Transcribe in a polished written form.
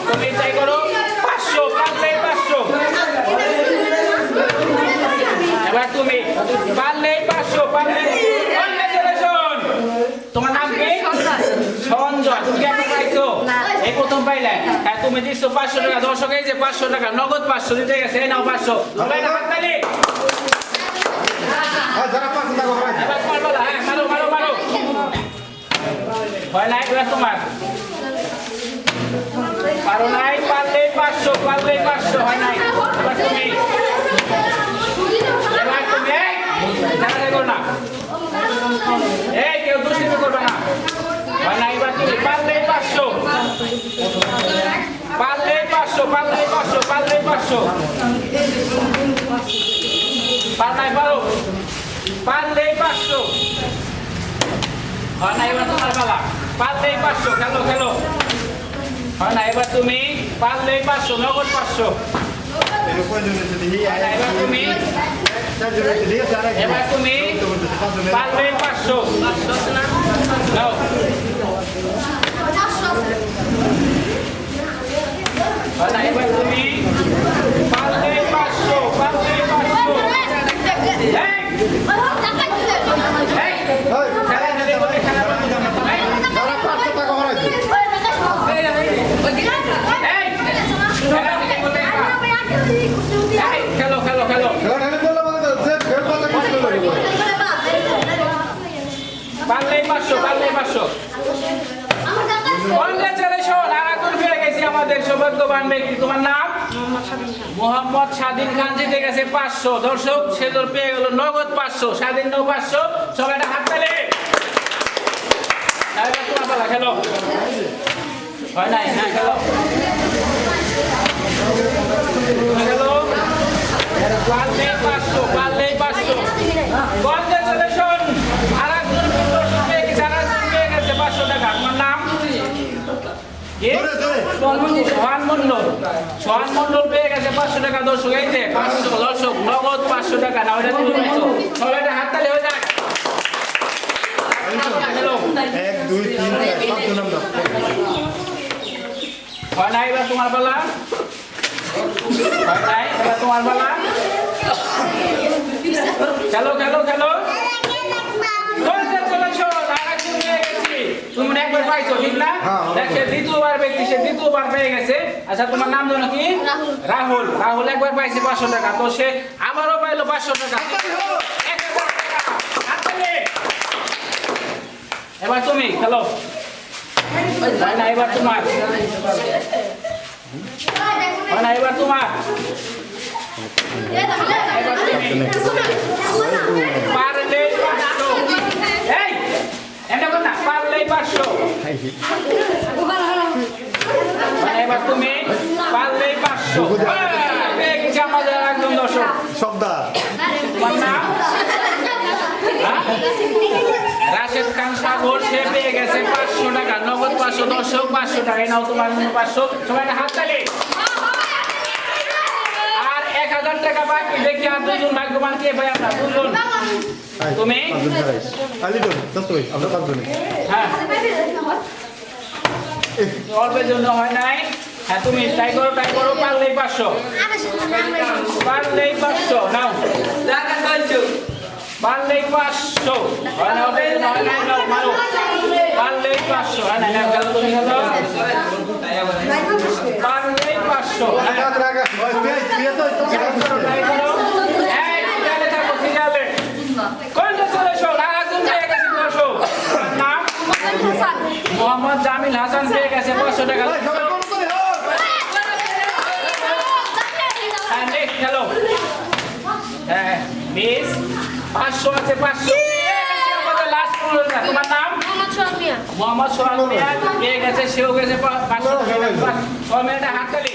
তুমি ট্রাই করো 500 পারলেই 500 এবার তুমি পারলেই 500 পারলেই কনগ্রেচুলেশন তোমার নাম কি সঞ্জয় তুমি কি একটা পাইছো এই প্রথম পাইলে হ্যাঁ তুমি দিছো 500 টাকা দর্শক এই যে 500 টাকা নগদ 500 দিতে গেছে এই নাও 500 সবাই হাততালি যারা 500 টাকা হয় এবার মারো হ্যাঁ মারো মারো মারো হয় না এবার তোমার পারো নাই পারলেই 500 পারলেই 500 হয় নাই এবার তুমি জানা করো না এই কেউ দুষ্কৃতি করবে না হয় না এবার তুমি পারলেই 500 পারলেই 500 পারলেই 500 পারলেই 500 পার নাই পারো পারলেই 500 হয় না এবার তোমার বেলা পারলেই 500 খেলো খেলো হয় না এবার তুমি পারলেই 500 নগদ 500 এবার তুমি পারলেই 500 নাও হয় না এবার তুমি পারলেই 500 পারলেই 500 খেলো খেলো খেলো পারলেই 500 পারলেই 500 কনগ্রেচুলেশন আরেকজন পেয়ে গেছি আমাদের সৌভাগ্যবান ব্যক্তি তোমার নাম মোহাম্মদ স্বাধীন খান জিতে গেছে 500 দর্শক সেজন্য পেয়ে গেল নগদ 500 স্বাধীন নাও 500 সবাই একটা হাত তালি এবার তোমার পালা খেলো হয় নাই হ্যাঁ খেলো খেলো পারলেই 500 পারলেই 500 কনগ্রেচুলেশন আরেকজন পেয়ে গেছে আরেকজন পেয়ে গেছে 500 টাকা তোমার নাম সোহান মন্ডল পেয়ে গেছে 500 টাকা দর্শক এই যে 500 দর্শক নগদ 500 টাকা না ওটা তুমি পাইছো সবাই একটা হাততালি হয়ে যাক 1 2 3 4 5 নাম্বার হয় না এবার তোমার বেলা হয় নাই এবার তোমার বেলা খেলো খেলো খেলো তুমি একবার পাইছো ঠিক না দেখে দ্বিতীয়বার ব্যক্তি সে দ্বিতীয়বার পেয়ে গেছে আচ্ছা তোমার নাম জানো কি রাহুল রাহুল একবার পাইছে 500 টাকা তো সে আবারও পাইলো 500 টাকা এবার তুমি খেলো না এবার তোমার না এবার তোমার এবার তুমি পারলেই 500 এই এটা কোন না পারলেই 500 এবার তুমি পারলেই 500 পেয়ে গেছে আমাদের একদম দর্শক শব্দা তোমার নাম রাশেদ খান সাগর সে পেয়ে গেছে 500 টাকা নগদ 500 দর্শক 500 টাকা নাও তোমার 500 সবাই হাত তালি আর 1000 টাকা বাকি দেখি আর দুজন ভাগ্যবান কে ভাই আমরা দুজন তুমি আলিদুল দস্তই আমরা পাঁচজনে হ্যাঁ অল্পের জন্য হয় নাই হ্যাঁ তুমি ট্রাই করো পারলেই 500 পারলেই 500 নাও পারলেই 500 হয় না ওটাই হয় না নাও মারো পারলেই 500 হয় না না গেল তুমি গেল পারলেই 500 হ্যাঁ ট্রাই করো এই গেলে থাকো সিরিয়ালে কনগ্রেচুলেশন আরেকজন পেয়ে গেছে 500 নাম মোহাম্মদ জামিল হাসান পেয়ে গেছে 500 টাকা হ্যাঁ নেক্সট হ্যালো হ্যাঁ মিস 500 আছে 500 আমাদের লাস্ট পুরোটা তোমার নাম মোহাম্মদ সোহান মিয়া পেয়ে গেছে সেও গেছে 500 টাকা 6 মিনিটে হাত তালি